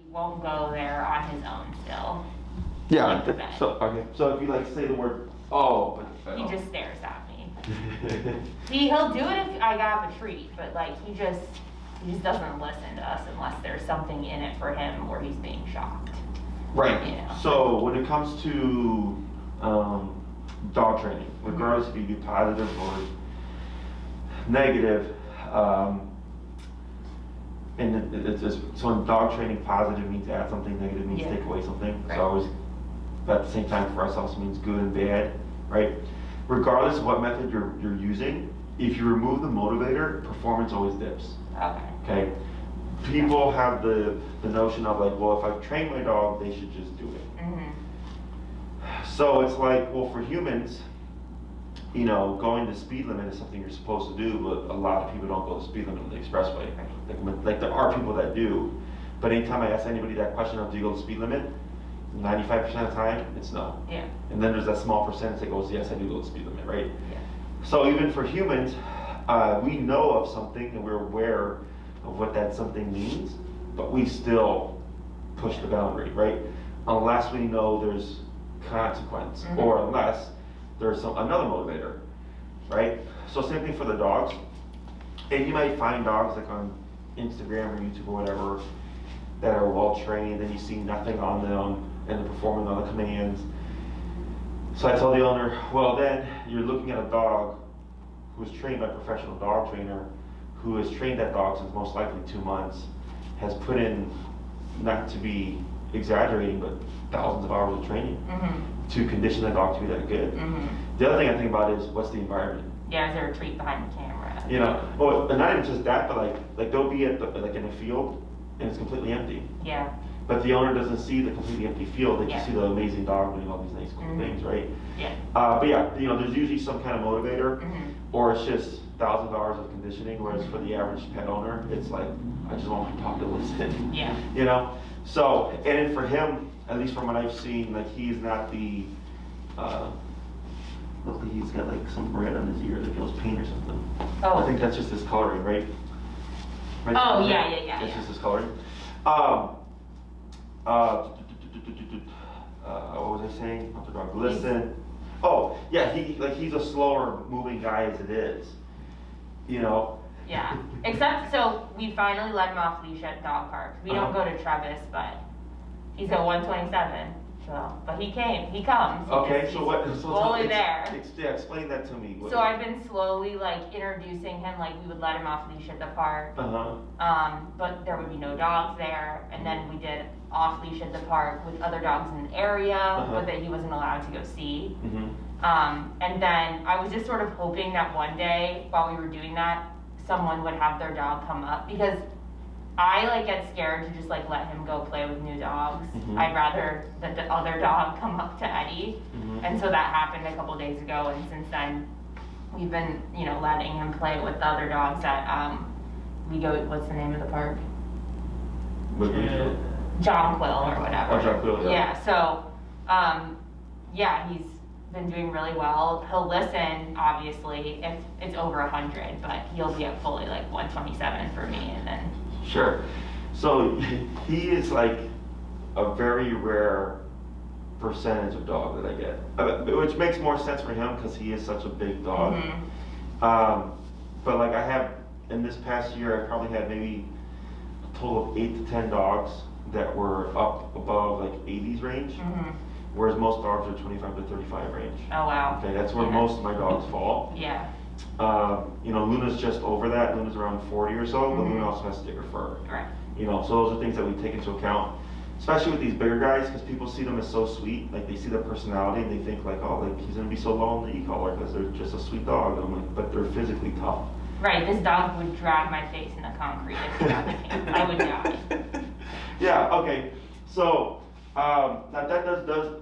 He won't go there on his own still. Yeah. So okay. So if you like say the word oh, but he just stares at me. He'll do it if I got a treat, but like he just doesn't listen to us unless there's something in it for him or he's being shocked. Right. You know? So when it comes to dog training, regardless if you do positive or negative, and so in dog training, positive means add something, negative means take away something. Right. So always, but at the same time, for us also means good and bad, right? Regardless of what method you're using, if you remove the motivator, performance always dips. Okay. People have the notion of like, well, if I've trained my dog, they should just do it. So it's like, well, for humans, you know, going the speed limit is something you're supposed to do, but a lot of people don't go the speed limit on the expressway. Like there are people that do, but anytime I ask anybody that question of do you go the speed limit, 95% of the time, it's no. Yeah. And then there's that small percentage that goes, yes, I do go the speed limit, right? Yeah. So even for humans, we know of something and we're aware of what that something means, but we still push the boundary, right? Unless we know there's consequence, or unless there's another motivator, right? So same thing for the dogs. And you might find dogs like on Instagram or YouTube or whatever that are well trained and you see nothing on them and they're performing all the commands. So I told the owner, well then you're looking at a dog who was trained by a professional dog trainer who has trained that dog since most likely 2 months, has put in, not to be exaggerating, but thousands of hours of training to condition that dog to be that good. The other thing I think about is what's the environment. Yeah, is there a treat behind the camera? You know, well, and not even just that, but like they'll be at like in a field and it's completely empty. Yeah. But the owner doesn't see the completely empty field. They just see the amazing dog doing all these nice cool things, right? Yeah. But yeah, you know, there's usually some kind of motivator, or it's just thousands of hours of conditioning. Whereas for the average pet owner, it's like I just want my dog to listen. Yeah. You know, so and then for him, at least from what I've seen, like he's not the. Luckily, he's got like some red on his ear that feels pain or something. Oh. I think that's just his coloring, right? Oh yeah. That's just his coloring. What was I saying? Not the dog. Listen. Oh, yeah. He's a slower moving guy as it is. You know. Yeah. Except so we finally let him off leash at dog parks. We don't go to Travis, but he's at 127. So, but he comes. Okay. So what? Slowly there. Yeah. Explain that to me. So I've been slowly like introducing him. Like we would let him off leash at the park. But there would be no dogs there, and then we did off leash at the park with other dogs in the area, but that he wasn't allowed to go see. And then I was just sort of hoping that one day while we were doing that, someone would have their dog come up, because I like get scared to just like let him go play with new dogs. I'd rather that the other dog come up to Eddie. And so that happened a couple days ago, and since then we've been, you know, letting him play with the other dogs at we go, what's the name of the park? John Quill or whatever. Oh, John Quill, yeah. Yeah, so yeah, he's been doing really well. He'll listen, obviously, if it's over 100, but he'll be at fully like 127 for me, and then. Sure. So he is like a very rare percentage of dog that I get, which makes more sense for him because he is such a big dog. But like I have, in this past year, I probably had maybe a total of 8 to 10 dogs that were up above like 80s range. Whereas most dogs are 25 to 35 range. Oh wow. Okay, that's where most of my dogs fall. Yeah. You know, Luna's just over that. Luna's around 40 or so, but Luna also has thicker fur. Right. You know, so those are things that we take into account, especially with these bigger guys, because people see them as so sweet. Like they see their personality and they think like, oh, like he's gonna be so low on the e-collar because they're just a sweet dog. And I'm like, but they're physically tough. Right. This dog would drag my face in the concrete if he got the chance. I would die. Yeah. Okay. So. That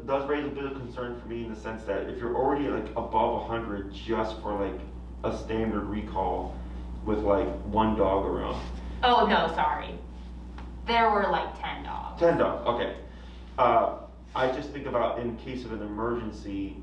does raise a bit of concern for me in the sense that if you're already like above 100 just for like a standard recall with like one dog around. Oh no, sorry. There were like 10 dogs. 10 dogs, okay. I just think about in case of an emergency,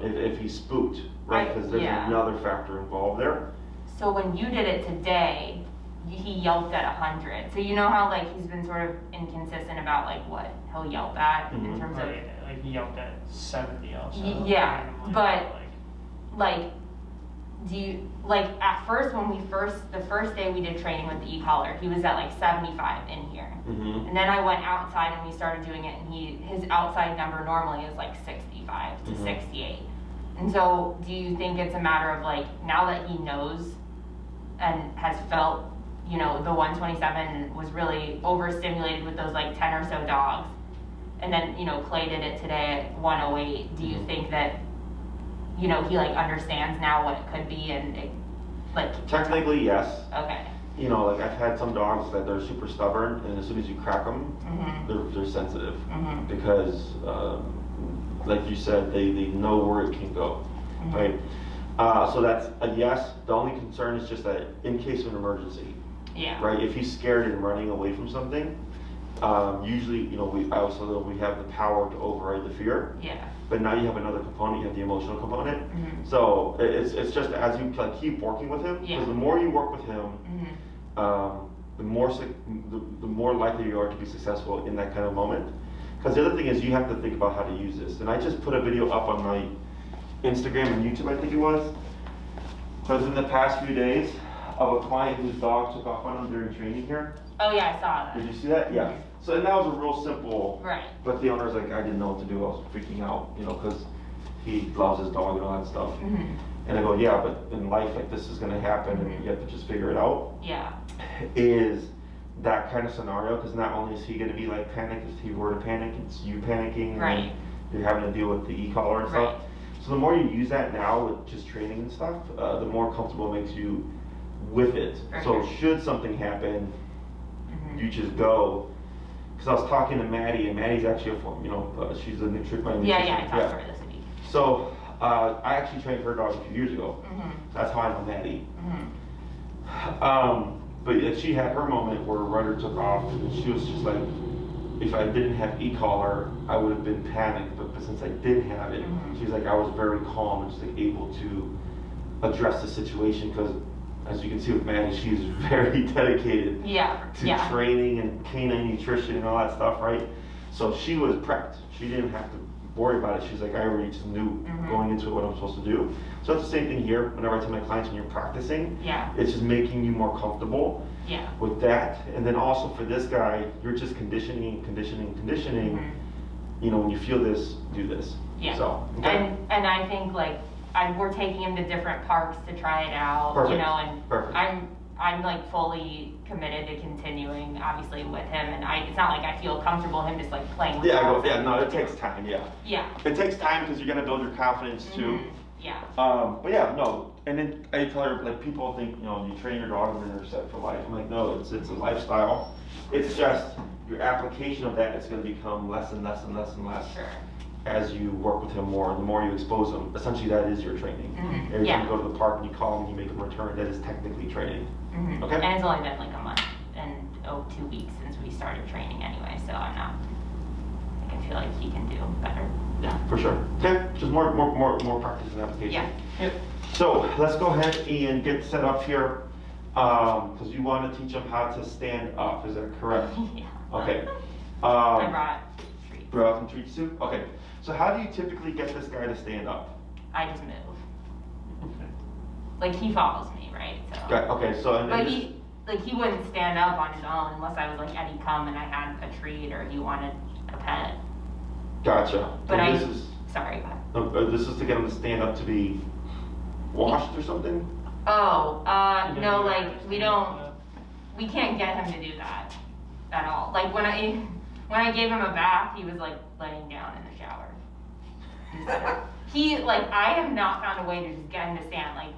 if he's spooked, right? Because there's another factor involved there. So when you did it today, he yelped at 100. So you know how like he's been sort of inconsistent about like what he'll yelp at in terms of like he yelped at 70 also. Yeah, but like do you like at first when the first day we did training with the e-collar, he was at like 75 in here. And then I went outside and we started doing it, and his outside number normally is like 65 to 68. And so do you think it's a matter of like now that he knows and has felt, you know, the 127 was really overstimulated with those like 10 or so dogs, and then, you know, Clay did it today at 108, do you think that, you know, he like understands now what it could be and it, like technically yes. Okay. You know, like I've had some dogs that they're super stubborn, and as soon as you crack them, they're sensitive because, like you said, they know where it can go, right? So that's a yes. The only concern is just that in case of an emergency, right? If he's scared and running away from something, usually, you know, I also know we have the power to override the fear. But now you have another component, you have the emotional component. So it's just as you like keep working with him, because the more you work with him, the more likely you are to be successful in that kind of moment. Because the other thing is you have to think about how to use this. And I just put a video up on my Instagram and YouTube, I think it was in the past few days, of a client whose dog took off on him during training here. Oh yeah, I saw that. Did you see that? Yeah. So and that was a real simple. Right. But the owner's like, I didn't know what to do. I was freaking out, you know, because he loves his dog and all that stuff. And I go, yeah, but in life, like this is going to happen, and you have to just figure it out. Is that kind of scenario? Because not only is he going to be like panicked, if he were to panic, it's you panicking. Right. And you're having to deal with the e-collar and stuff. So the more you use that now with just training and stuff, the more comfortable it makes you with it. So should something happen, you just go. Because I was talking to Maddie, and Maddie's actually she's a nutrition. I talked to her this week. So I actually trained her dog a few years ago. That's how I know Maddie. But she had her moment where Rudder took off, and she was just like, if I didn't have e-collar, I would have been panicked. But since I did have it, she's like, I was very calm and just like able to address the situation, because as you can see with Maddie, she's very dedicated to training and canine nutrition and all that stuff, right? So she was prepped. She didn't have to worry about it. She's like, I already just knew going into it what I'm supposed to do. So it's the same thing here. Whenever I tell my clients, when you're practicing, it's just making you more comfortable with that. And then also for this guy, you're just conditioning. You know, when you feel this, do this. So, okay. And I think like we're taking him to different parks to try it out. You know, and I'm like fully committed to continuing, obviously, with him, and it's not like I feel comfortable him just like playing with him. No, it takes time, It takes time because you're gonna build your confidence too. But no, and then I tell her, like, people think, you know, you train your dog and then they're set for life. I'm like, no, it's a lifestyle. It's just your application of that is gonna become less and less as you work with him more. The more you expose him, essentially that is your training. Every time you go to the park and you call him and you make him return, that is technically training. Okay? And it's only been like a month and 2 weeks since we started training anyway, so I feel like he can do better. Yeah, for sure. Okay, just more practice and application. So let's go ahead and get set up here, because you want to teach him how to stand up. Is that correct? Okay. I brought treats. Brought some treats too? Okay. So how do you typically get this guy to stand up? I just move. Like he follows me, right? So. Okay. So. But he wouldn't stand up on his own unless I was like, Eddie, come, and I had a treat or he wanted a pet. Gotcha. But sorry. Go ahead. This is to get him to stand up to be washed or something? Oh, no, like we can't get him to do that at all. Like when I gave him a bath, he was like laying down in the shower. I have not found a way to just get him to stand. Like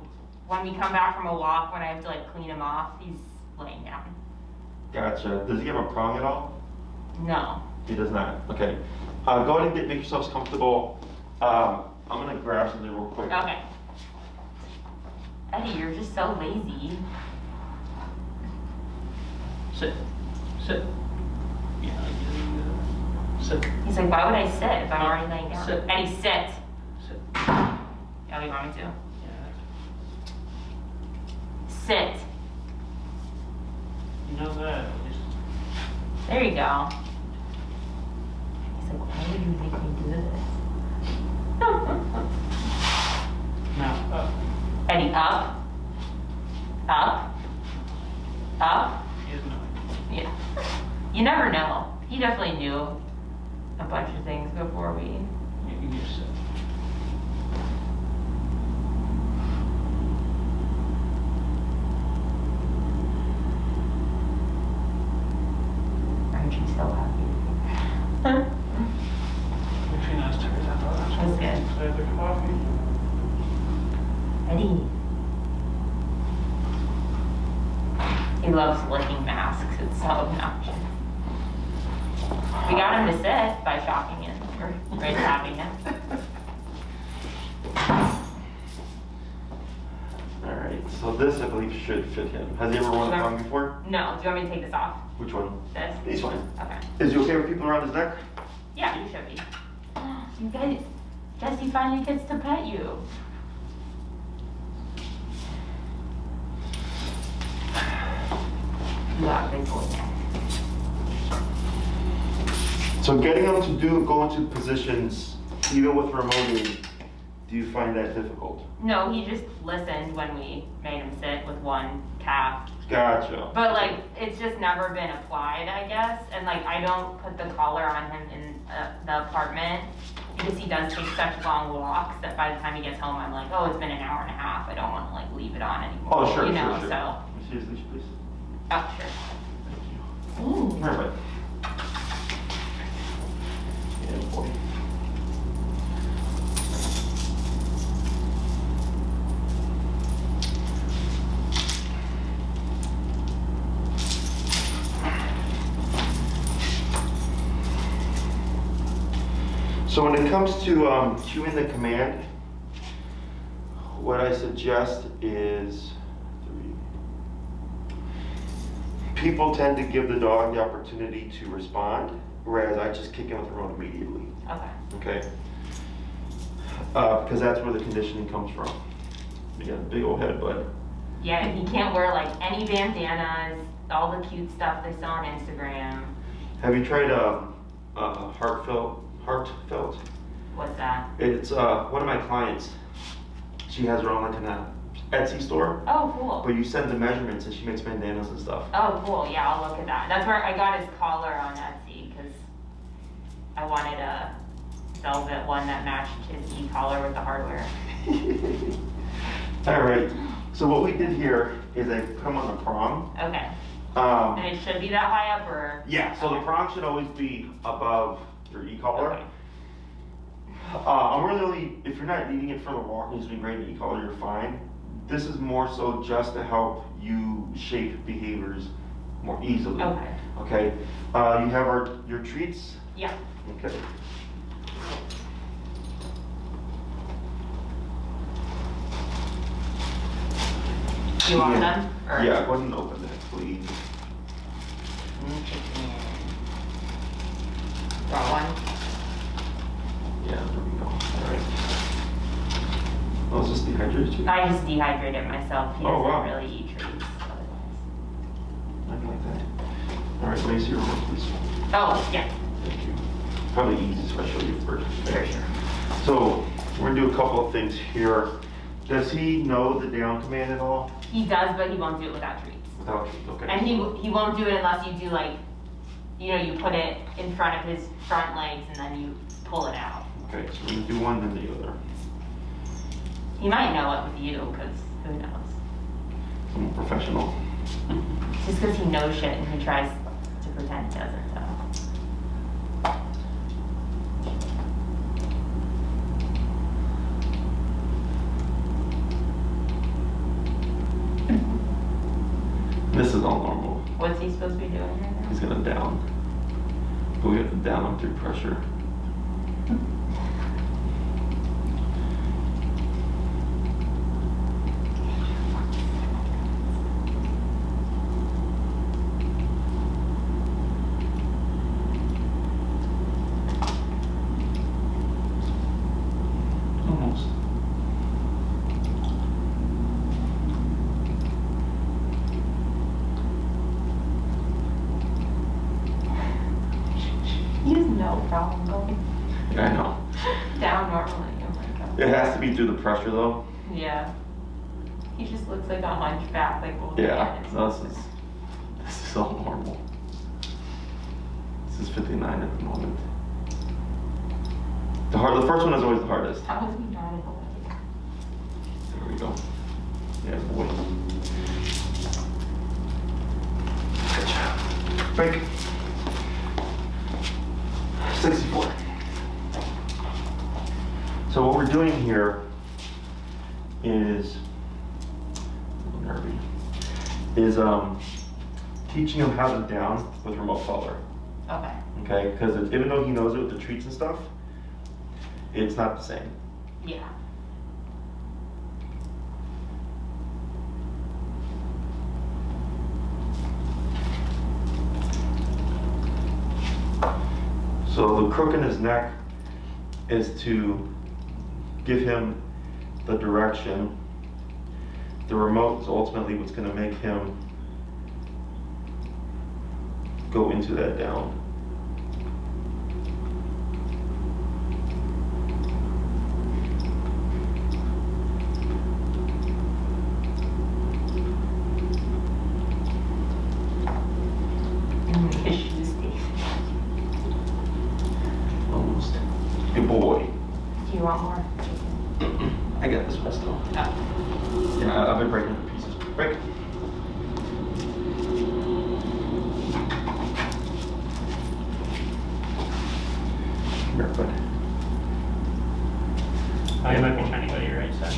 when we come back from a walk, when I have to like clean him off, he's laying down. Gotcha. Does he have a prong at all? No. He does not. Okay. Go ahead and make yourselves comfortable. I'm gonna grab something real quick. Okay. Eddie, you're just so lazy. Sit. Yeah. Sit. He's like, why would I sit if I'm already laying down? Sit. Eddie, sit. Sit. Yeah, you want me to? Yeah. Sit. There you go. He's like, why would you make me do this? Now, Eddie, up. Up. Up. he has no idea. Yeah. You never know. He definitely knew a bunch of things before we. You just sit. Aren't you so happy? Actually, nice to hear that. That's good. So I have the coffee. Eddie. He loves licking masks. It's so obnoxious. We got him to sit by shocking him or tapping him. Alright, so this I believe should fit him. Has he ever worn a thong before? No. Do you want me to take this off? Which one? This? He's fine. Okay. Is he okay with people around his neck? Yeah, you should be. You guys, Jesse finally gets to pet you. You got a big boy neck. So getting him to go into positions, even with remoting, do you find that difficult? No, he just listened when we made him sit with one tap. Gotcha. But like, it's just never been applied, I guess. And like, I don't put the collar on him in the apartment because he does take such long walks that by the time he gets home, I'm like, oh, it's been an hour and a half. I don't want to like leave it on anymore. Oh, sure, you sure, know, sure. So. Let me see his leash, please. Oh, sure. Ooh. Alright. Yeah, boy. So when it comes to cueing the command, what I suggest is people tend to give the dog the opportunity to respond, whereas I just kick him with the remote immediately. Okay. Okay? Because that's where the conditioning comes from. You got a big old head, bud. Yeah, and he can't wear like any bandanas, all the cute stuff they saw on Instagram. Have you tried heartfelt? What's that? It's one of my clients. She has her own like an Etsy store, Oh, cool. but you send the measurements and she makes bandanas and stuff. Oh, cool. Yeah, I'll look at that. That's where I got his collar on Etsy because I wanted a velvet one that matched his e-collar with the hardware. All right. So what we did here is I put them on the prong. Okay. And it should be that high up, or? Yeah. So the prong should always be above your e-collar. Okay. I'm really only, if you're not needing it for the walk, you're just being great in e-collar, you're fine. This is more so just to help you shape behaviors more easily. Okay. Okay. You have your treats. Yeah. Okay. You want them? Or? Yeah, go ahead and open that, please. Got one? Yeah, there we go. All right. Oh, is this dehydrated too? I just dehydrated myself. He Oh, doesn't wow. really eat treats. I like that. All right, let me see your remote, please. Oh, yeah. Thank you. Probably easiest if I show you first. For sure. So we're gonna do a couple of things here. Does he know the down command at all? He does, but he won't do it without treats. Without treats, okay. And he won't do it unless you do like, you know, you put it in front of his front legs and then you pull it out. Okay, so we're gonna do one then the other. He might know it with you, because who knows? I'm a professional. Just because he knows shit and he tries to pretend he doesn't, so. This is all normal. What's he supposed to be doing right now? He's gonna down. But we have to down him through pressure. Almost. no problem going Yeah, I know. down normally. Oh my God. It has to be through the pressure though. Yeah. He just looks like a hunchback, like both Yeah, hands. no, this is all normal. This is 59 at the moment. The first one is always the hardest. How is he not in the way? There we go. Yeah, boy. Good job. Break. 64. So what we're doing here is a little nervy. Is teaching him how to down with remote follower. Okay. Okay, because even though he knows it with the treats and stuff, it's not the same. Yeah. So the crook in his neck is to give him the direction. The remote is ultimately what's going to make him go into that down. His shoes stay. Almost. Good boy. Do you want more? I got this one still. Oh. Yeah, I've been breaking it to pieces. Break. Come here, bud. I might be trying to go to your right side.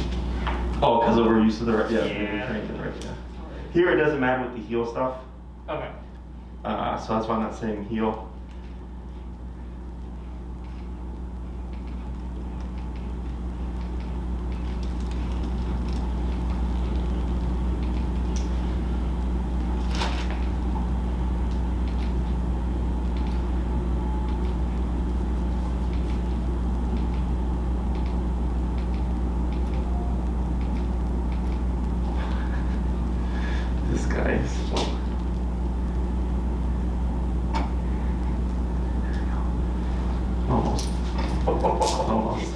Oh, because we're used to the right. Yeah. Yeah. We're trying to get the right. Yeah. Here it doesn't matter with the heel stuff. Okay. So that's why I'm not saying heel. This guy is so... Almost. Almost.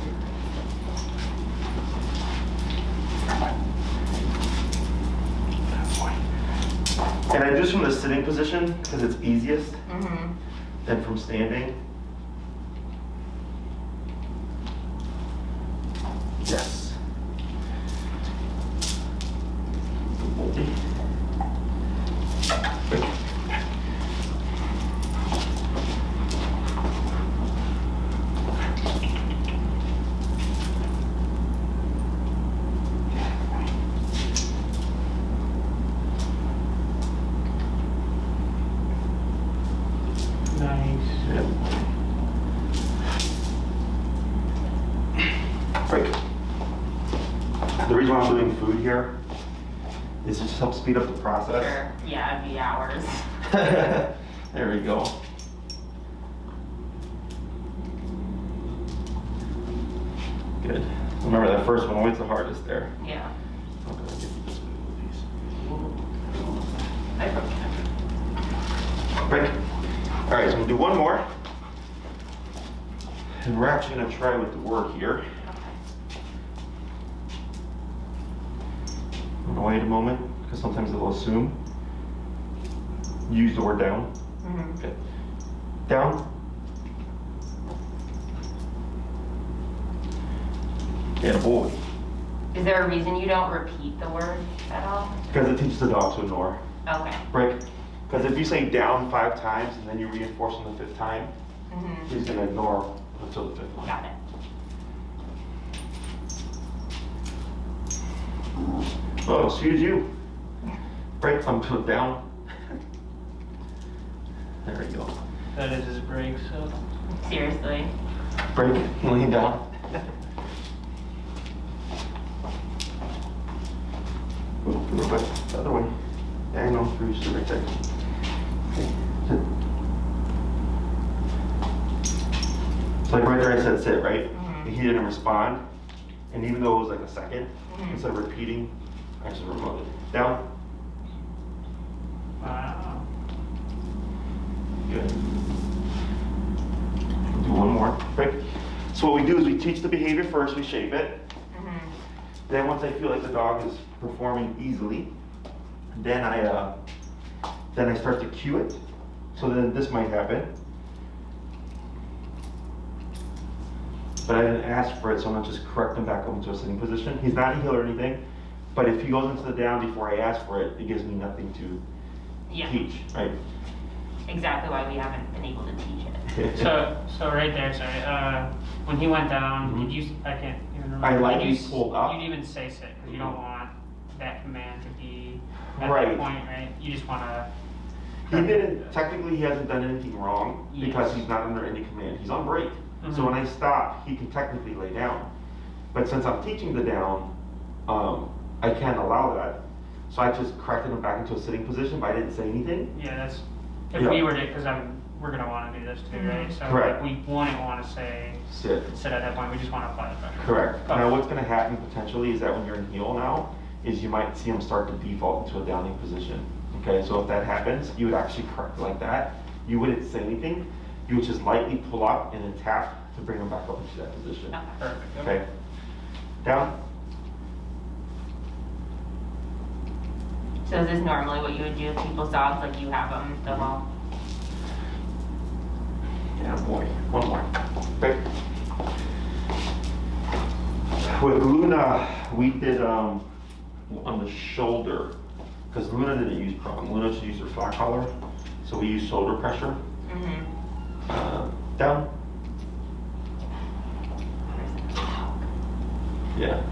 And I do this from the sitting position because it's easiest Mm-hmm. than from standing. Yes. Nice. Break. The reason why I'm doing food here is to just help speed up the process. Sure. Yeah, it'd be hours. There we go. Good. Remember that first one, always the hardest there. Yeah. I'm gonna give you this piece. I broke it. Break. All right, so we'll do one more. And we're actually gonna try with the word here. Okay. I'm gonna wait a moment, because sometimes they'll assume. Use the word down. Mm-hmm. Okay. Down. Yeah, boy. Is there a reason you don't repeat the word at all? Because it teaches the dog to ignore. Okay. Break. Because if you say down 5 times and then you reinforce on the 5th time, Mm-hmm. he's gonna ignore until the 5th one. Got it. Oh, excuse you. Break. I'm put down. There we go. That is his break, so. Seriously. Break. Lean down. Ooh, a little bit. The other way. Yeah, I know. Three should right there. Okay. Sit. So like right there I said sit, right? Mhm. And he didn't respond. And even though it was like a second, Mhm. instead of repeating, I just remote it. Down. Wow. Good. more. Perfect. So what we do is we teach the behavior first, we shape it. Then once I feel like the dog is performing easily, then I start to cue it. So then this might happen. But I didn't ask for it, so I'm gonna just correct him back up into a sitting position. He's not a heel or anything, but if he goes into the down before I ask for it, it gives me nothing to teach, right? Exactly why we haven't been able to teach it. So right there, sorry. When he went down, did you? I can't even remember. I like you he pulled up. You'd even say sit because you don't want that command to be at Right. that point, right? You just want to. He didn't, technically he hasn't done anything wrong because he's not under any command. He's on break. So when I stop, he can technically lay down. But since I'm teaching the down, I can't allow that. So I just corrected him back into a sitting position, but I didn't say anything. Yeah, that's. If we were to, because we're gonna want to do this too, right? So Correct. we wouldn't want to say Sit. sit at that point. We just want to apply the pressure. Correct. Okay. Now what's gonna happen potentially is that when you're in heel now, is you might see him start to default into a downing position. Okay, so if that happens, you would actually correct like that. You wouldn't say anything. You would just lightly pull up and then tap to bring him back up into that position. Perfect. Okay. Down. So is this normally what you would do with people's dogs, like you have them the whole? Yeah, boy. One more. Okay. With Luna, we did on the shoulder, because Luna didn't use Prong. Luna just used her flat collar, so we used shoulder pressure. Down. Yeah.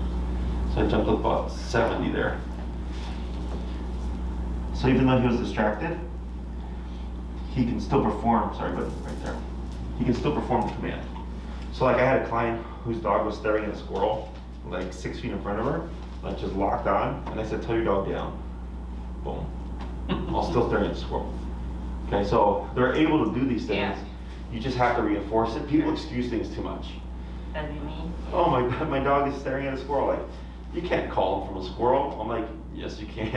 So I jumped up about 70 there. So even though he was distracted, he can still perform, sorry, but right there. He can still perform the command. So like I had a client whose dog was staring at a squirrel, like 6 feet in front of her, like just locked on, and I said, tell your dog down. Boom. While still staring at the squirrel. Okay, so they're able to do these things. Yeah. You just have to reinforce it. People excuse things too much. That'd be me. Oh my dog is staring at a squirrel. Like, you can't call him from a squirrel. I'm like, yes you can.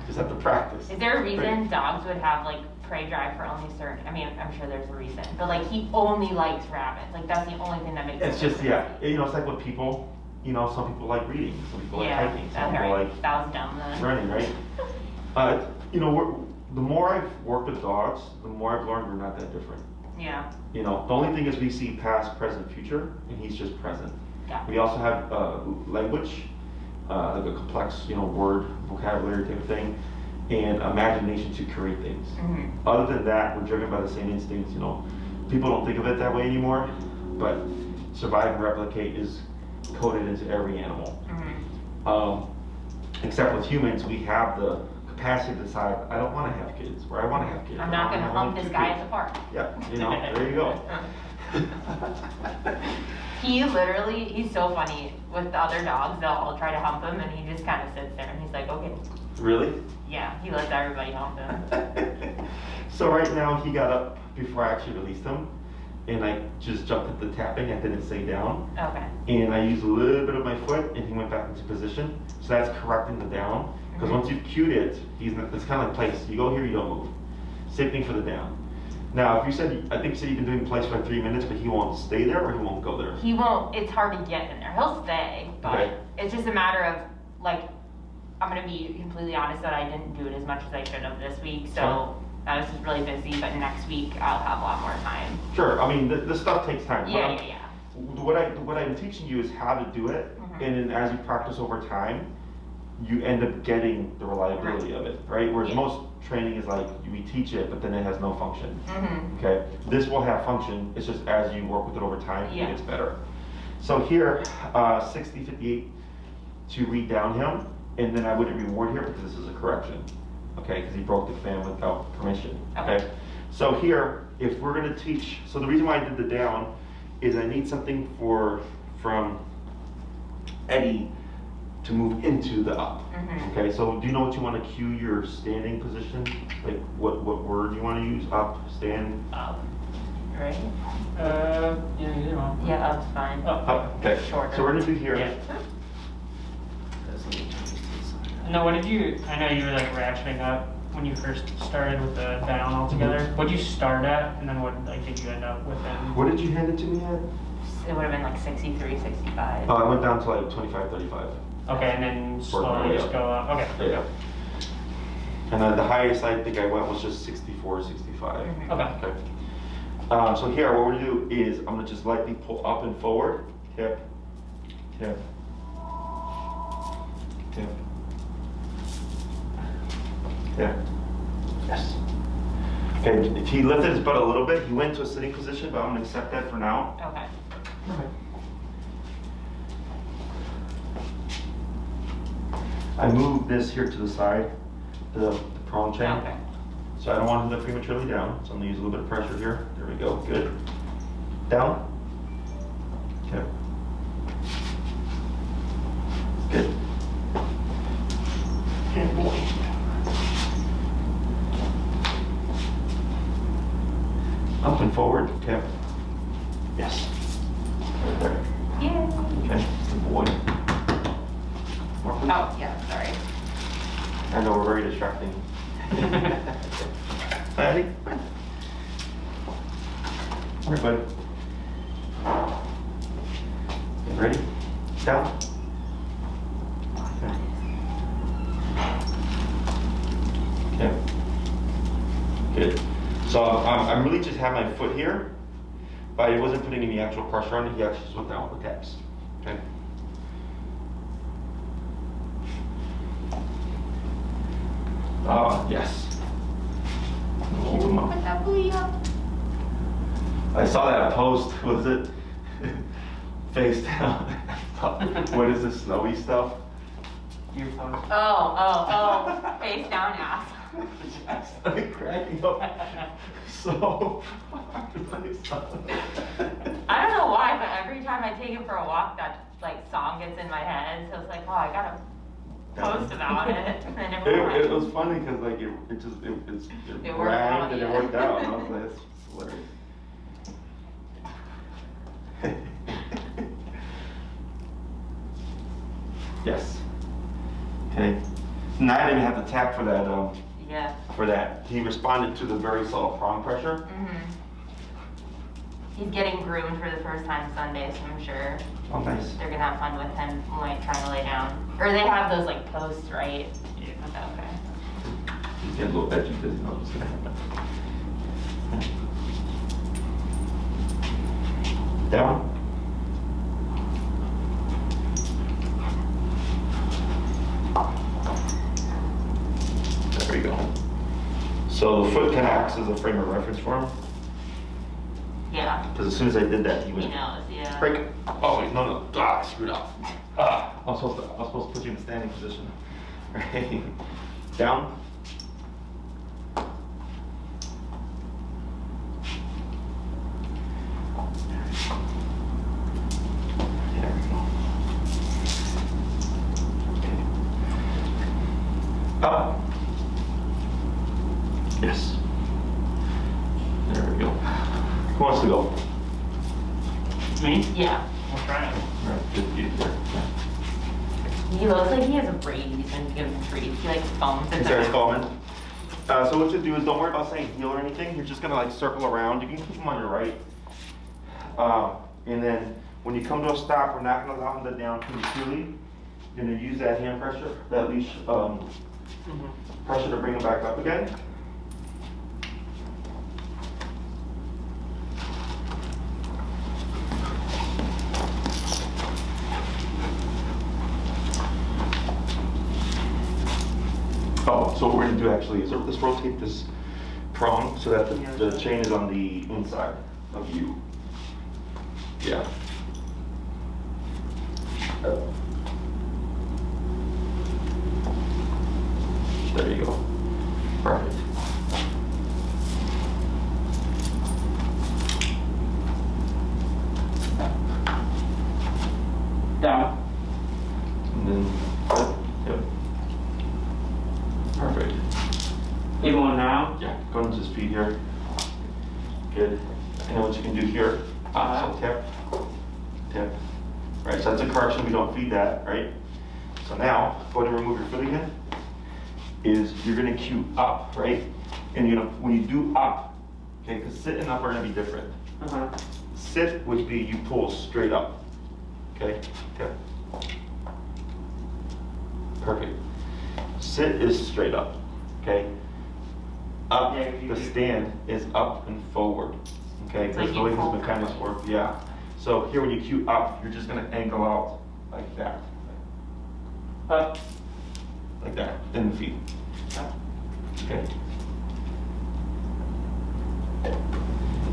Just have to practice. Is there a reason dogs would have like prey drive for only certain, I mean, I'm sure there's a reason, but like he only likes rabbits. Like that's the only thing that makes It's sense. just, yeah, you know, it's like what people, you know, some people like reading, some people like hiking, some that's people right. like That was dumb then. running, right? You know, the more I've worked with dogs, the more I've learned we're not that different. Yeah. You know, the only thing is we see past, present, future, and he's just present. Yeah. We also have language, like a complex, you know, word, vocabulary type of thing, and imagination to create things. Other than that, we're driven by the same instincts, you know. People don't think of it that way anymore, but survive and replicate is coded into every animal. Except with humans, we have the capacity to decide, I don't want to have kids, or I want to have kids. I'm not going to hump this guy at the park. Yeah, you know, there you go. He literally, he's so funny. With the other dogs, they'll all try to hump him, and he just kind of sits there, and he's like, okay. Really? Yeah, he lets everybody hump him. So right now, he got up before I actually released him, and I just jumped at the tapping, I didn't stay down. Okay. And I used a little bit of my foot, and he went back into position. So that's correcting the down. Because once you've cued it, it's kind of like place. You go here, you don't move. Same thing for the down. Now, if you said, I think you said you've been doing place for 3 minutes, but he won't stay there or he won't go there? He won't, it's hard to get in there. He'll stay, but Okay. it's just a matter of, like, I'm going to be completely honest that I didn't do it as much as I should have this week, so I was just really busy, but next week I'll have a lot more time. Sure, I mean, the stuff takes time. Yeah. What I'm teaching you is how to do it, and then as you practice over time, you end up getting the reliability of it, right? Whereas most training is like, we teach it, but then it has no function. Okay, this will have function, it's just as you work with it over time, it gets better. So here, 60, 58 to read down him, and then I wouldn't reward here because this is a correction, okay? Because he broke the fan without permission, okay? So here, if we're gonna teach, so the reason why I did the down is I need something from Eddie to move into the up. Okay, so do you know what you want to cue your standing position? Like what word you want to use? Up, stand? Up, right? Yeah, you know. Yeah, up's fine. Up, okay. Shorter. So we're gonna do here. Yeah. No, what did you, I know you were like ratcheting up when you first started with the down altogether? What'd you start at, and then what like did you end up with then? What did you hand it to me at? It would have been like 63, 65. Oh, I went down to like 25, 35. Okay, and then slowly just go up. Okay. Yeah. And then the highest I think I went was just 64, 65. Okay. Okay. So here, what we're gonna do is I'm gonna just lightly pull up and forward. Tip, tip, tip, tip. Yes. Okay, if he lifted his butt a little bit, he went to a sitting position, but I'm gonna accept that for now. Okay. I moved this here to the side, the prong chain. Okay. So I don't want him to prematurely down, so I'm gonna use a little bit of pressure here. There we go, good. Down. Okay. Good. And boy. Up and forward, okay. Yes. Right there. Yeah. Okay, good boy. More please. Oh, yeah, sorry. I know we're very distracting. Ready? Everybody. Get ready? Down. Okay. Okay. Good. So I'm really just have my foot here, but I wasn't putting any actual pressure on it. He actually just went down with taps. Okay. Yes. Keep him up. Put that buoy up. I saw that post, was it? Face down. What is this snowy stuff? Your phone. Oh, face down ass. I started cracking up so I don't know why, but every time I take him for a walk, that like song gets in my head. So it's like, oh, I gotta post about it. And then It was funny because like it It worked rhymed out, and it yeah. worked out. And I was like, it's hilarious. Yes. Okay. Now I didn't have to tap for that. Yeah. For that, he responded to the very subtle prong pressure. Mhm. He's getting groomed for the first time Sunday, so I'm sure Oh, nice. they're gonna have fun with him, like trying to lay down. Or they have those like posts, right? Yeah. Okay. He's getting a little edgy because he knows what's gonna happen. Down. There we go. So the foot kind of acts as a frame of reference for him. Yeah. Because as soon as I did that, he He went. knows, yeah. Break it. Oh wait, no. Ah, I screwed up. I was supposed to put you in a standing position. Right. Down. There we go. Okay. Up. Yes. There we go. Who wants to go? Me? Yeah. We'll try it. All right, good, you there. He looks like he has a rabies when you give him treats. He like foams at He the starts mouth. foaming. So what you do is don't worry about saying heel or anything. You're just gonna like circle around. You can keep him on your right. And then when you come to a stop, we're not gonna allow him to down prematurely. You're gonna use that hand pressure, that leash pressure to bring him back up again. Oh, so what we're gonna do actually is let's rotate this prong so that the chain is on the inside of you. Yeah. There you go. Perfect. Down. And then, yep. Perfect. Even one now? Yeah, go into his feet here. Good. I know what you can do here. So tap, tap. Right, so that's a correction, we don't feed that, right? So now, go ahead and remove your foot again. is you're gonna cue up, right? And you're gonna, when you do up, okay, because sit and up are gonna be different. Sit would be you pull straight up, okay? Perfect. Sit is straight up, okay? Up, the stand is up and forward, okay? It's like That's the way you these pull mechanics forward. work, yeah. So here when you cue up, you're just gonna angle out like that. Up, like that, in the feet. Okay.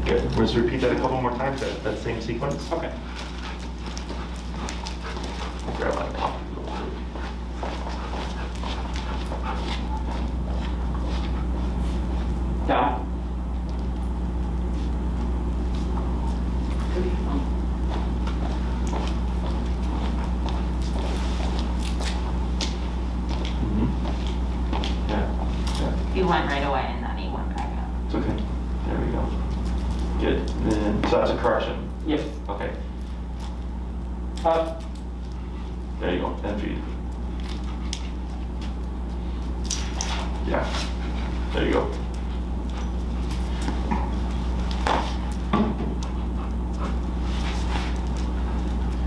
Good. We'll just repeat that a couple more times, that same sequence. Okay. Grab my coffee. Down. He went right away and then he went back up. It's okay. There we go. Good. Then, so that's a correction. Yep. Okay. Up. There you go. And feed. Yeah. There you go.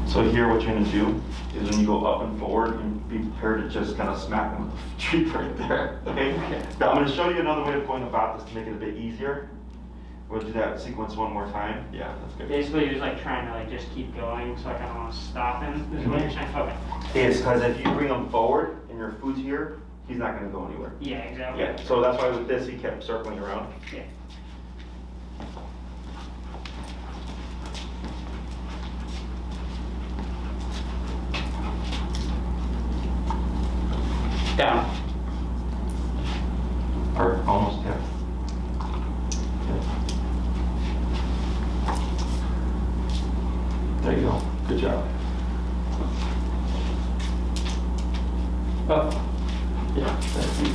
So here what you're going to do is when you go up and forward, and be prepared to just kind of smack them with the tree right there. Okay? Now I'm going to show you another way of going about this to make it a bit easier. We'll do that sequence one more time. Yeah, that's good. Basically, you're just like trying to like just keep going, so I kind of want to stop him. This is what you're saying. Okay. It's because if you bring him forward and your foot's here, he's not going to go anywhere. Yeah, exactly. Yeah, so that's why with this he kept circling around. Yeah. Down. Or almost, yeah. There you go. Good job. Up. Yeah, that's you.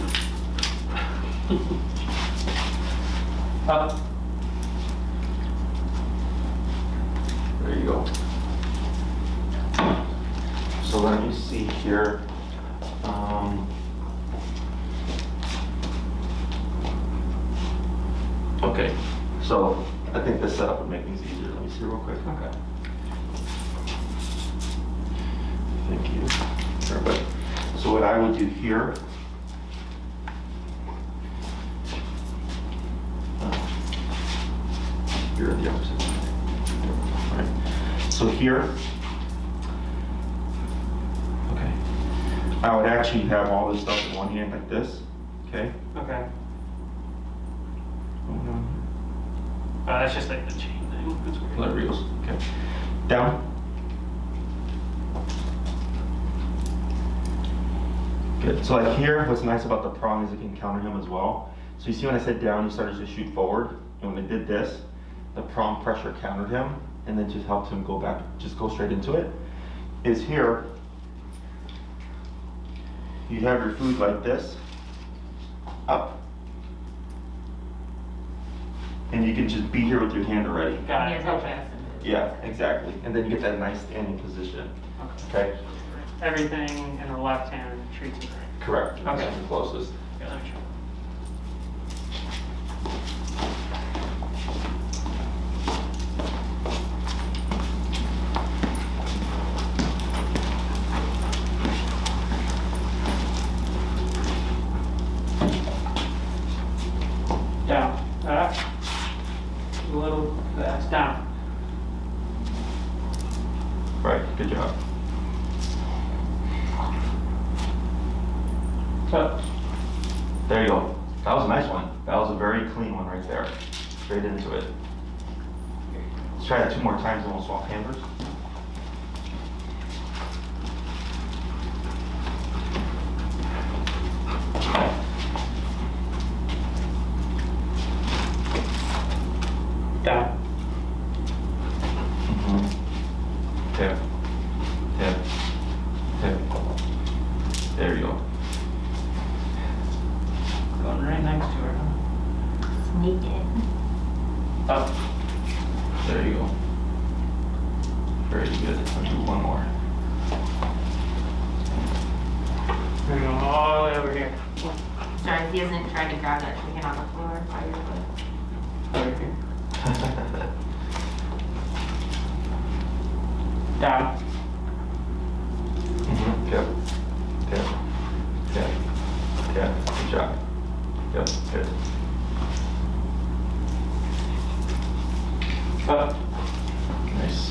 Up. There you go. So let me see here. Okay, so I think this setup would make things easier. Let me see real quick. Okay. Thank you. Perfect. So what I would do here. You're the opposite. All right. So here. Okay. I would actually have all this stuff in one hand like this. Okay. Okay. That's just like the chain thing. That's weird. Let it reels. Okay. Down. Good. So like here, what's nice about the prong is it can counter him as well. So you see when I said down, he started to shoot forward. And when I did this, the prong pressure countered him and then just helped him go back, just go straight into it. Is here, you have your food like this, up. And you can just be here with your hand already. Got He it. has no Okay. chance to move. Yeah, exactly. And then you get that nice standing position. Okay? Everything in the left hand treats it right. Correct. Okay. That's the closest. Yeah, let me try. Down. A little fast. Down. Right, good job. Up. There you go. That was a nice one. That was a very clean one right there. Straight into it. Let's try that 2 more times and we'll swap hammers. Down. Tip, tip, tip. There you go. Going right next to her. Huh? Sneak in. Up. There you go. Very good. I'll do one more. We're going all the way over here. Sorry, he hasn't tried to grab that chicken on the floor by your foot. Down. Yep. Yep. Yep. Yep. Good job. Yep. Good. Up. Nice.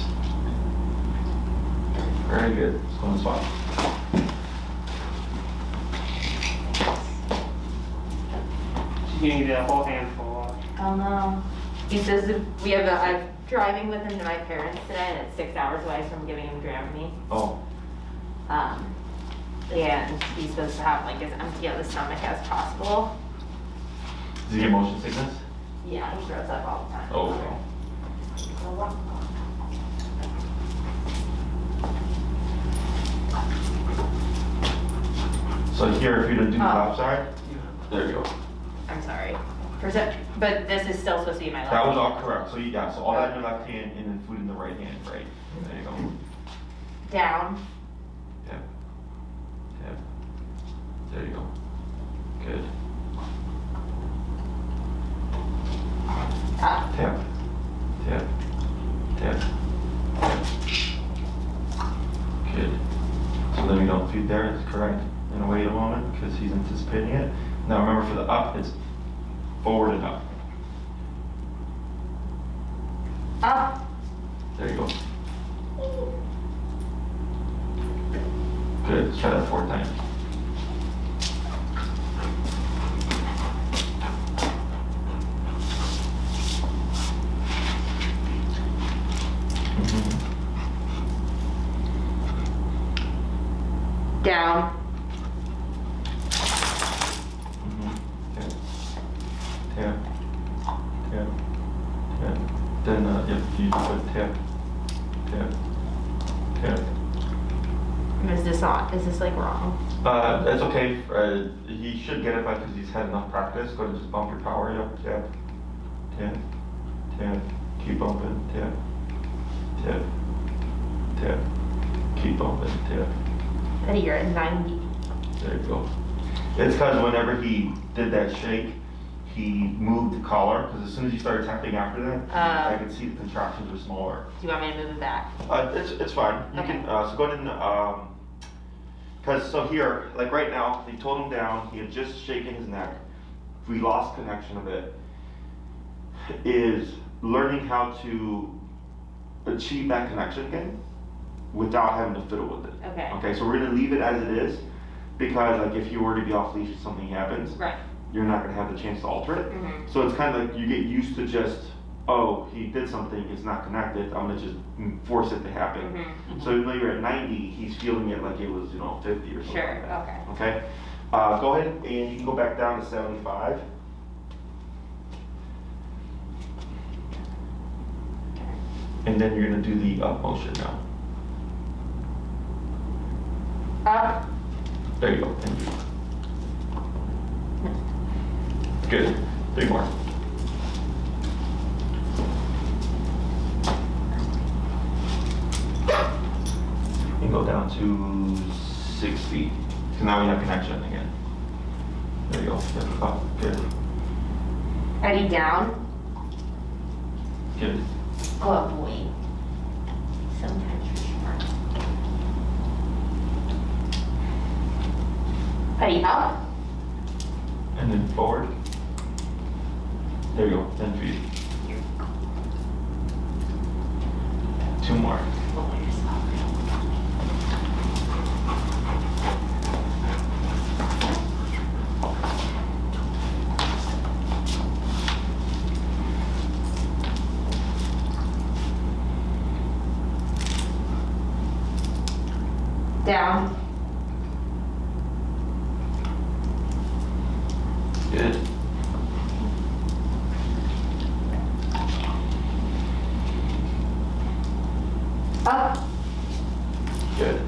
Very good. Let's go on the spot. She's gonna give you a whole handful. Oh no. He says that I'm driving with him to my parents today and it's 6 hours away from giving him Dramamine. Oh. Yeah, and he's supposed to have like as empty of the stomach as possible. Does he get motion sickness? Yeah, he throws up all the time. Oh, okay. So here, if you do the left side, there you go. I'm sorry. But this is still supposed to be my left. That was all correct. So you got so all that in your left hand and then food in the right hand, right? There you go. Down. Yep. Yep. There you go. Good. Up. Tap. Tap. Tap. Tap. Good. So then we don't feed there, that's correct. And wait a moment, because he's anticipating it. Now remember for the up, it's forward and up. Up. There you go. Good, let's try that 4 times. Down. Tap, tap, tap. Then, yep, you put tap, tap, tap. Is this like wrong? That's okay. He should get it back because he's had enough practice. Go ahead and just bump your power. Yep, tap, tap, tap. Keep bumping. Tap, tap, tap. Keep bumping. Tap. Eddie, you're at 90. There you go. It's because whenever he did that shake, he moved the collar, because as soon as you started tapping after that, I could see the contractions were smaller. Do you want me to move it back? It's fine. You Okay. can, so go ahead and, because so here, like right now, they told him down, he had just shaken his neck, we lost connection of it, is learning how to achieve that connection again without having to fiddle with it. Okay. Okay, so we're gonna leave it as it is, because like if you were to be off leash and something happens, Right. you're not gonna have the chance to alter it. Mm-hmm. So it's kind of like you get used to just, oh, he did something, it's not connected, I'm gonna just force it to happen. Mm-hmm. So even though you're at 90, he's feeling it like it was, 50 or something Sure, like that. okay. Okay? Go ahead and you can go back down to 75. And then you're gonna do the up motion now. Up. There you go. And good. 3 more. And go down to 60. So now we have connection again. There you go. Yep. Up. Good. Eddie, down. Good. Oh boy. Sometimes you're smart. Eddie, up. And then forward. There you go. 10 feet. 2 more. Down. Good. Up. Good.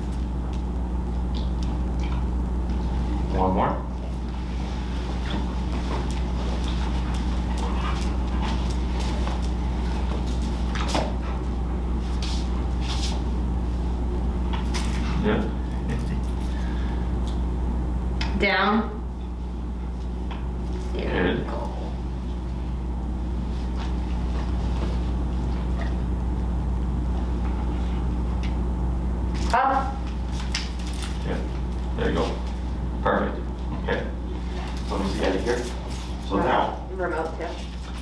1 more. Yep. Down. Up. Yeah, there you go. Perfect. Okay. So let me see out of here. So now, Remote too.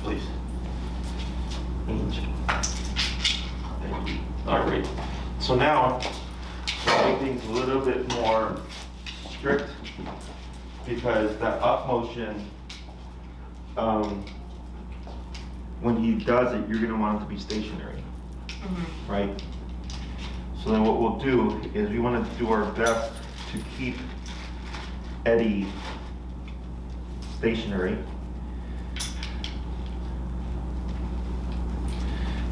please. Change. All right. So now, to make things a little bit more strict, because that up motion, when he does it, you're gonna want it to be stationary, right? So then what we'll do is we want to do our best to keep Eddie stationary.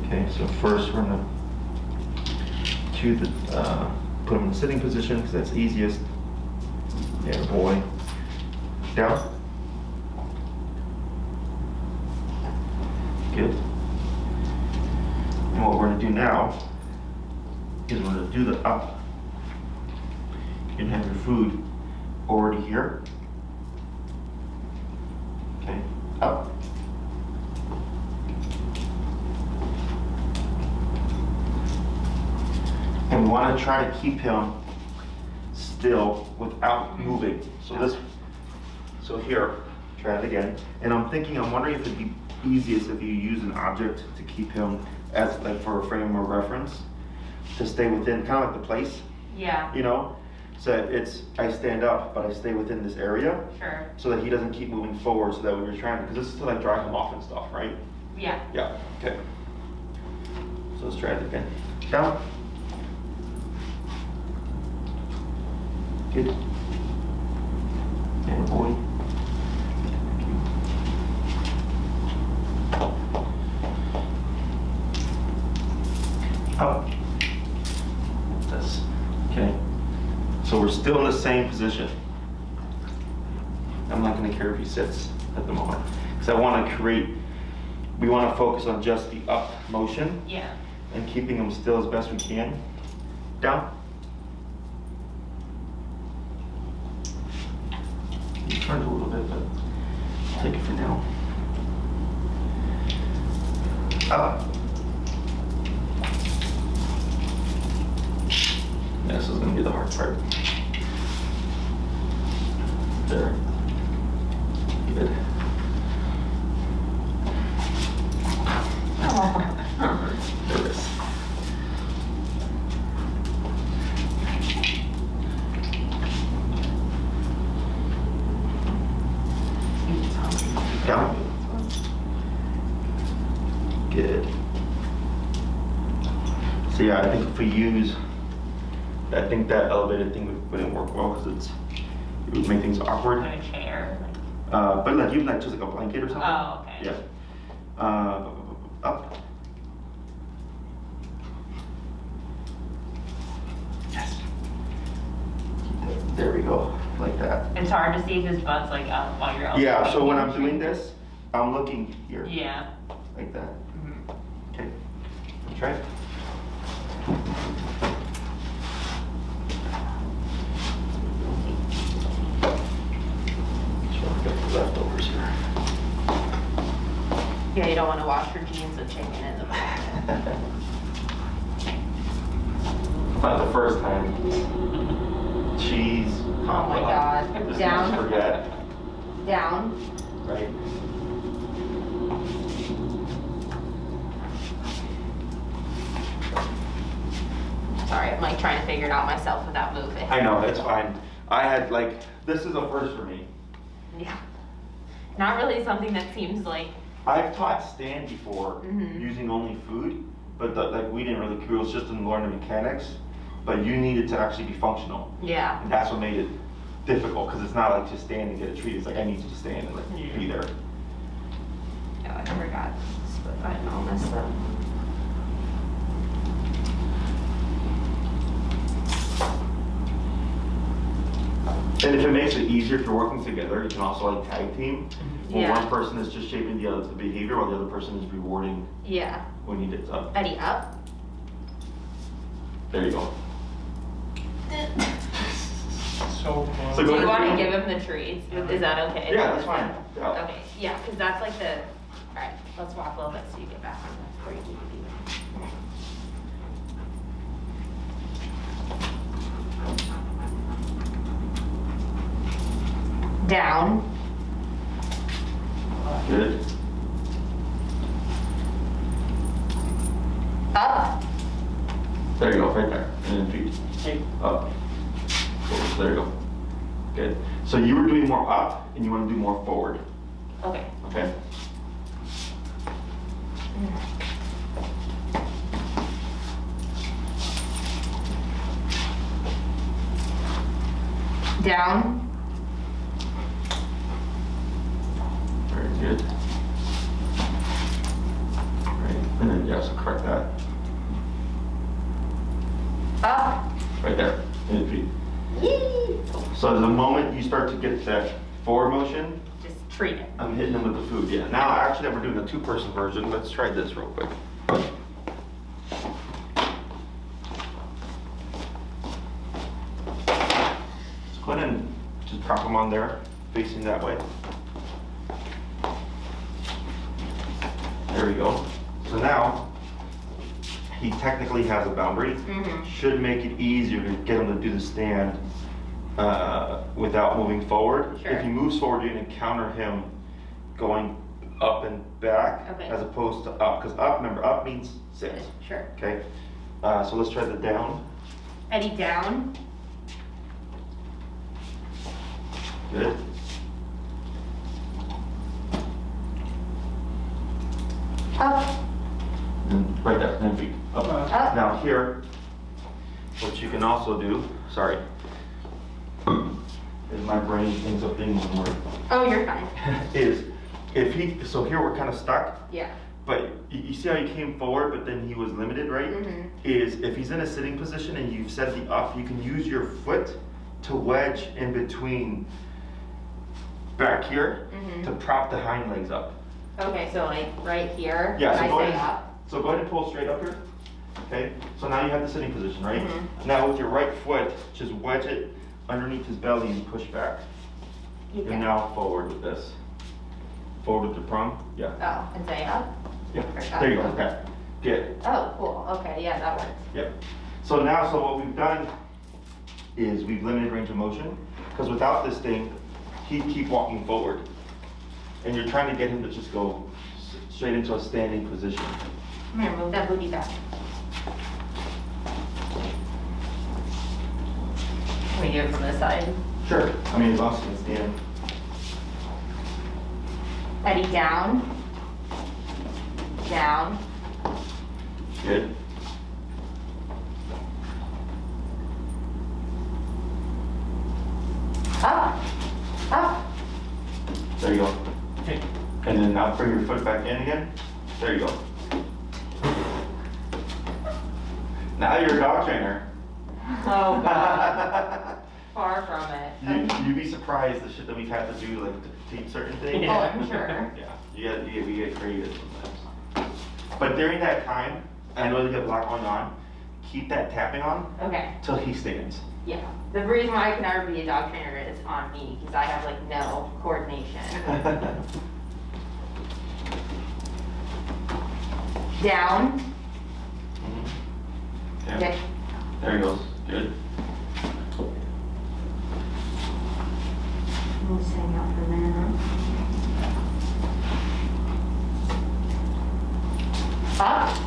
Okay, so first we're gonna put him in the sitting position because that's easiest. Yeah, boy. Down. Good. And what we're gonna do now is we're gonna do the up. You can have your food already here. Okay, up. And we want to try to keep him still without moving. So here, try it again. And I'm wondering if it'd be easiest if you use an object to keep him as like for a frame of reference, to stay within, kind of like the place, Yeah. you know? So I stand up, but I stay within this area. Sure. So that he doesn't keep moving forward, so that when you're trying, because this is to like drive him off and stuff, right? Yeah. Yeah, okay. So let's try it again. Down. Good. And boy. Up. This. Okay. So we're still in the same position. I'm not going to care if he sits at the moment, because I want to we want to focus on just the up motion. Yeah. And keeping him still as best we can. Down. You turned a little bit, but I'll take it for now. Up. Yeah, this is going to be the hard part. There. Good. Nervous. Down. Good. So yeah, I think if we I think that elevated thing wouldn't work well because it would make things awkward. Like a chair. But like even like just like a blanket or something. Oh, okay. Yeah. Up. Yes. There we go, like that. It's hard to see if his butt's like up while you're. Yeah. So when I'm doing this, I'm looking here. Yeah. Like that. Mm-hmm. Okay. Try it. Leftovers here. Yeah, you don't want to wash your jeans with chicken in the back. Not the first time. Cheese. Oh my God. Just Down. forget. Down. Right. Sorry, I'm like trying to figure it out myself without moving. I know, it's fine. I had like, this is a first for me. Yeah. Not really something that seems like. I've taught stand before using only food, but like we didn't really, it was just to learn the mechanics, but you needed to actually be functional. Yeah. And that's what made it difficult, because it's not like just stand and get a treat. It's like I need you to stand and like be there. Oh, I forgot. Split button all messed up. And if it makes it easier if you're working together, you can also like tag team. Where Yeah. one person is just shaping the behavior while the other person is rewarding Yeah. when you get up. Eddie up. There you go. So close. So Do go you ahead. want to give him the treats? Is that okay? Yeah, that's fine. Yeah. Okay, yeah, because that's like the. Alright, let's walk a little bit so you get back on the before you do the Down. Good. Up. There you go, right there. And then feet. Hey, Up. There you go. Good. So you were doing more up and you want to do more forward. Okay. Okay. Down. Very good. Right. And then yes, correct that. Up. Right there. And then feet. Yee. So the moment you start to get that forward motion, Just treat it. I'm hitting them with the food. Yeah. Now actually we're doing a two-person version. Let's try this real quick. Let's go ahead and just drop them on there, facing that way. There we go. So now, he technically has a boundary. Mm-hmm. Should make it easier to get him to do the stand without moving forward. Sure. If he moves forward, you're gonna counter him going up and back Okay. as opposed to up. Because up, remember, up means sit. Sure. Okay. So let's try the down. Eddie, down. Good. Up. And right there, and feet. Up. Up. Now here, what you can also do, sorry, is my brain ends up being one word, Oh, you're fine. is if he, so here we're kind of stuck, Yeah. but you see how he came forward, but then he was limited, right? Mhm. Is if he's in a sitting position and you've set the up, you can use your foot to wedge in between back here Mhm. to prop the hind legs up. Okay, so like right here, Yeah, when so I go say ahead. up. So go ahead and pull straight up here. Okay, so now you have the sitting position, right? Mhm. Now with your right foot, just wedge it underneath his belly and push back. Yeah. And now forward with this. Forward with the prong. Yeah. Oh, and say up? Yeah. Or There you go. up. Okay. Good. Oh, cool. Okay, yeah, that works. Yep. So now, so what we've done is we've limited range of motion, because without this thing, he'd keep walking forward. And you're trying to get him to just go straight into a standing position. Come here, move that booty back. Can we do it from this side? Sure. I mean, as long as you can stand. Eddie, down. Down. Good. Up. Up. There you go. okay. And then now bring your foot back in again. There you go. Now you're a dog trainer. Oh, God. Far from it. You'd be surprised the shit that we've had to do, like to teach certain things. Oh, I'm sure. Yeah, we get creative sometimes. But during that time, I know you have a lot going on. Keep that tapping on Okay, till he stands. yeah. The reason why I can never be a dog trainer is on me, because I have like no coordination. Down. Yeah. Okay. There he goes. Good. We'll just hang out for a minute. Up.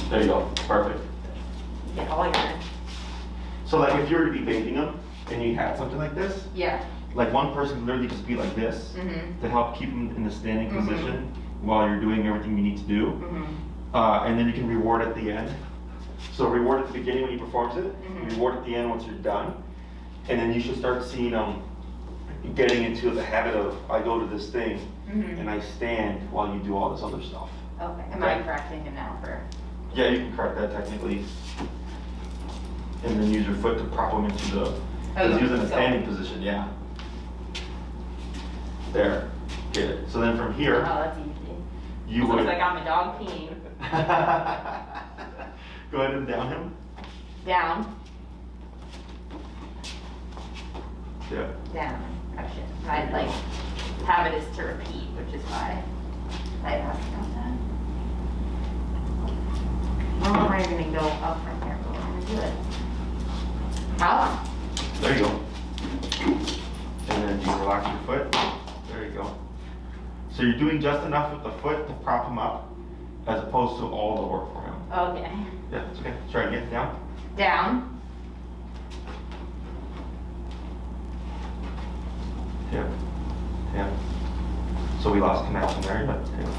There you go. Perfect. Get all your. So like if you were to be baiting him and you had something like this, Yeah. like one person could literally just be like this Mhm. to help keep him in the standing Mhm. position while you're doing everything you need to do. Mhm. And then you can reward at the end. So reward at the beginning when he performs it, Mhm. reward at the end once you're done. And then you should start seeing him getting into the habit of, I go to this thing Mhm. and I stand while you do all this other stuff. Okay. Am I correcting him now for? Yeah, you can correct that technically. And then use your foot to prop him into the, because he was in a standing position, yeah. There, good. So then from Oh, here, that's easy. you would. Looks like I'm a dog peeing. Go ahead and down him. Down. Yeah. Down. Gotcha. My like habit is to repeat, which is why I asked about that. Well, we're gonna go up from here, but we're gonna do it. Up. There you go. And then do So you're doing just enough with the foot to prop him up, as opposed to all the work for him. Okay. Yeah, it's okay. Try again. Down. Down. Tip. Tip. So we lost connection there, but tip.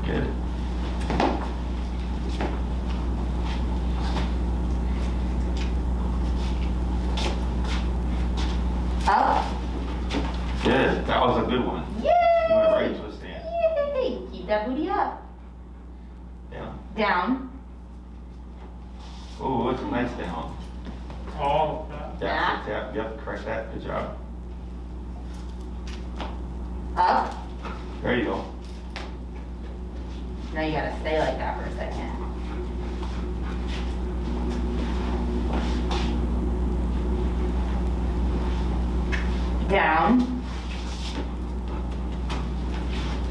Good. Up. Good. That was a good one. Yay! You went right into a stand. Yay! Keep that booty up. Down. Down. Oh, it's a nice down. Oh, Tap, tap. Yep, correct that. Good job. Up. There you go. Now you gotta stay like that for a second. Down.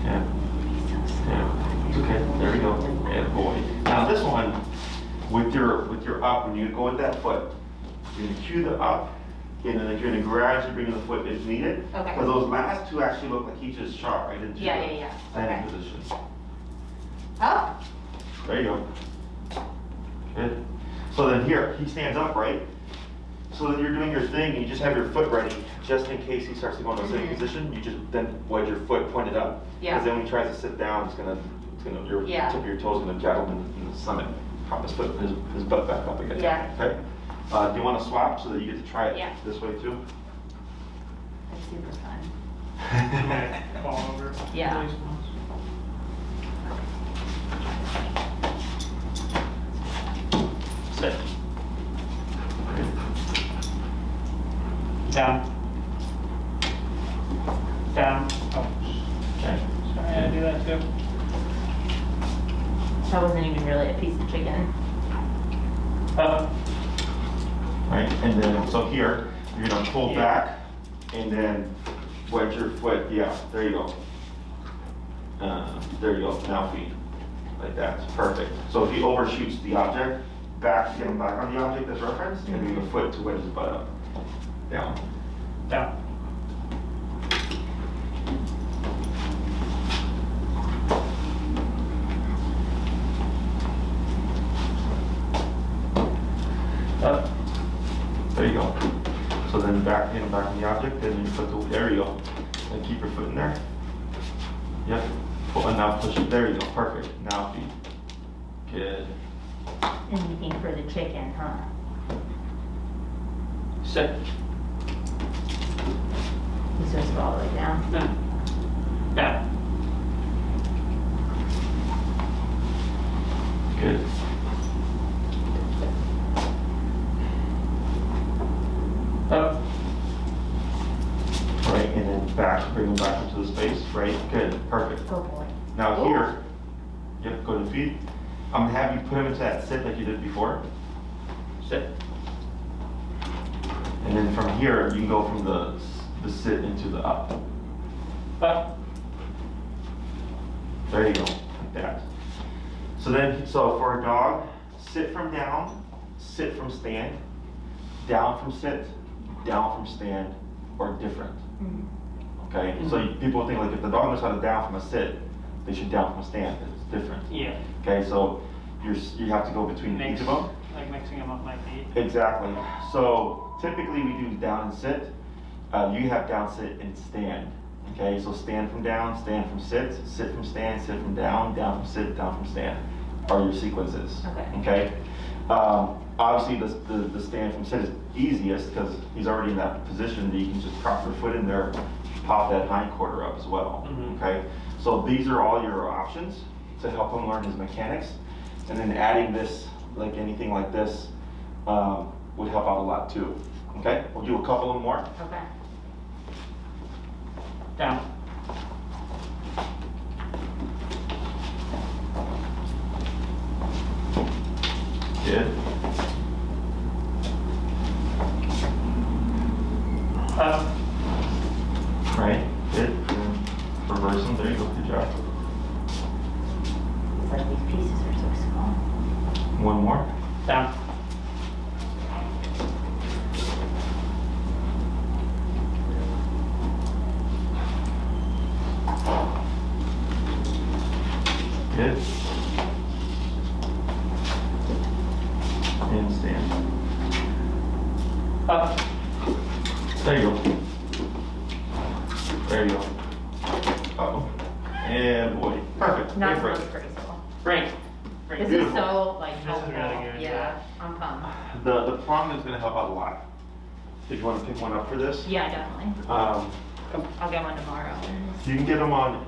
Yeah. Yeah. It's okay. There we go. Yeah, boy. Now this one, with your up, when you go with that foot, you're gonna cue the up, and then you're gonna gradually bring the foot if needed. Okay. Because those last two actually look like he just shot right into Yeah, the yeah, yeah. standing Okay. position. Up. There you go. Good. So then here, he stands up, right? So then you're doing your thing, and you just have your foot ready, just in case he starts to go into the same position. You just then wedge your foot pointed up. Yeah. Because then when he tries to sit down, your Yeah. tip of your toes is gonna jab him in the stomach. Prop his foot, his butt back up again. Yeah. Okay. Do you want to swap so that you get to try it Yeah. this way too? That's super fun. fall over. Yeah. Release once. Sit. Down. Down. Oh, Okay. sorry, I do that too. That wasn't even really a piece of chicken. Up. Right, and then, so here, you're gonna pull Yeah. back, and then wedge your foot, yeah, there you go. There you go, now feet, like that, perfect. So if he overshoots the object, back, get him back on the object as reference, and then the foot to wedge his butt up, down. Down. Up. There you go. So then back, get him back on the object, then your foot to, there you go. And keep your foot in there. Yep, pull, and now push it, there you go, perfect, now feet. Good. Anything for the chicken, huh? Sit. He's supposed to go all the way down. Down. Down. Good. Up. Right, and then back, bring them back into the space, right? Good, perfect. Go boy. Now here, yep, go to feet. I'm gonna have you put him into that sit like you did before. Sit. And then from here, you can go from the sit into the up. Up. There you go, like that. So then, so for a dog, sit from down, sit from stand, down from sit, down from stand, or different. Okay, so people think like if the dog knows how to down from a sit, they should down from a stand. It's different. Yeah. Okay, so you have to go between each of them. Like mixing them up my feet. Exactly. So typically we do down and sit. You have down, sit, and stand. Okay, so stand from down, stand from sit from stand, sit from down from sit, down from stand are your sequences. Okay. Okay. Obviously the stand from sit is easiest because he's already in that position that you can just prop your foot in there, pop that hind quarter up as well. Okay. So these are all your options to help him learn his mechanics. And then adding this, like anything like this, would help out a lot too. Okay, we'll do a couple of more. Okay. Down. Good. Up. Right, good. And reverse them, there you go, good job. It's like these pieces are so small. One more. Down. Good. And stand. Up. There you go. There you go. Uh-oh. And boy, perfect. Not Great most break. graceful. Great. Great. This Beautiful. is so like This is helpful. really good, Yeah, I'm pumped. The prong is gonna help out a lot. If you wanna pick one up for this. Yeah, definitely. I'll get one tomorrow. You can get them on,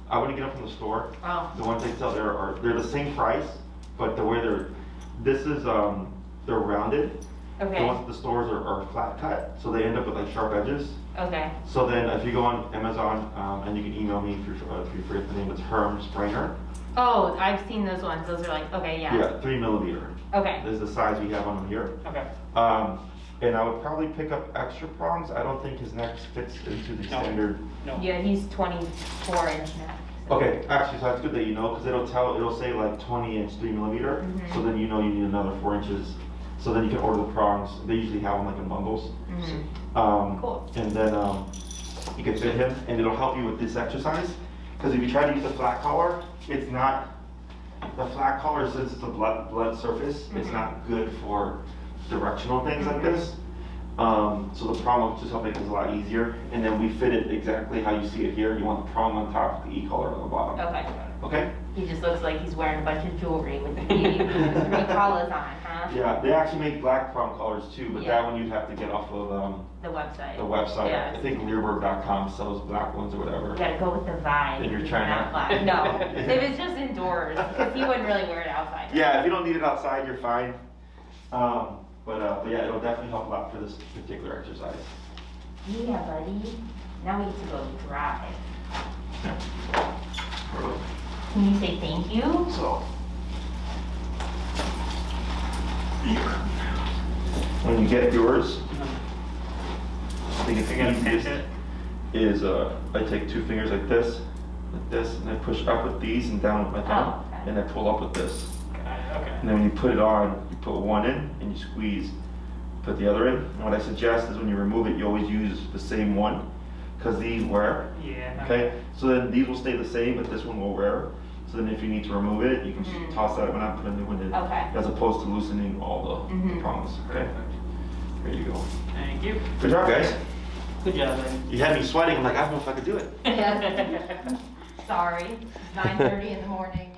I wouldn't get them from the store. Oh, The ones they sell there they're the same price, but the way this is, they're rounded. The okay, ones at the stores are flat cut, so they end up with like sharp edges. okay, So then if you go on Amazon, and you can email me if you forget the name, it's Herm Springer. oh, I've seen those ones, those are like, okay, yeah, Yeah, 3mm. okay, This is the size we have on them here. Okay. And I would probably pick up extra prongs. I don't think his neck fits into the No. standard. No. yeah, he's 24-inch neck. So. Okay, actually, so that's good that you know, because it'll say like 20-inch 3mm, Mhm. so then you know you need another 4 inches. So then you can order the prongs. They usually have them like in bundles. Mhm. Cool. And then you can fit him, and it'll help you with this exercise. Because if you try to use a flat collar, it's not, the flat collar, since it's a blunt surface, it's Mhm. not good for directional things like this. So the prong will just help make this a lot easier. And then we fit it exactly how you see it here. You want the prong on top, the E-collar on the bottom. Okay. Okay? He just looks like he's wearing a bunch of jewelry with the three collars on, huh? Yeah, they actually make black prong collars too, but Yeah. that one you'd have to get off of The website. the website. Yeah. I think Learburg.com sells black ones or whatever. You gotta go with the vibe. And you're trying not to- black. No, if it's just indoors, because he wouldn't really wear it outside. Yeah, if you don't need it outside, you're fine. But yeah, it'll definitely help a lot for this particular exercise. Yeah, buddy. Now we get to go drive. Can you say thank you? So, here. When you get yours, I think it's You gotta pinch easiest it. is I take 2 fingers like this, and I push up with these and down with my thumb, Oh, okay. and I pull up with this. Okay. And then when you put it on, you put one in and you squeeze, put the other in. And what I suggest is when you remove it, you always use the same one, because these wear. Yeah. Okay, so then these will stay the same, but this one will wear. So then if you need to remove it, you can just Mhm. toss that one out, put a new one in. Okay. As opposed to loosening all the Mhm. prongs, okay? There you go. Thank you. Good job, guys. Good job, buddy. You had me sweating, I'm like, I don't know if I could do it. Sorry, it's 9:30 in the morning.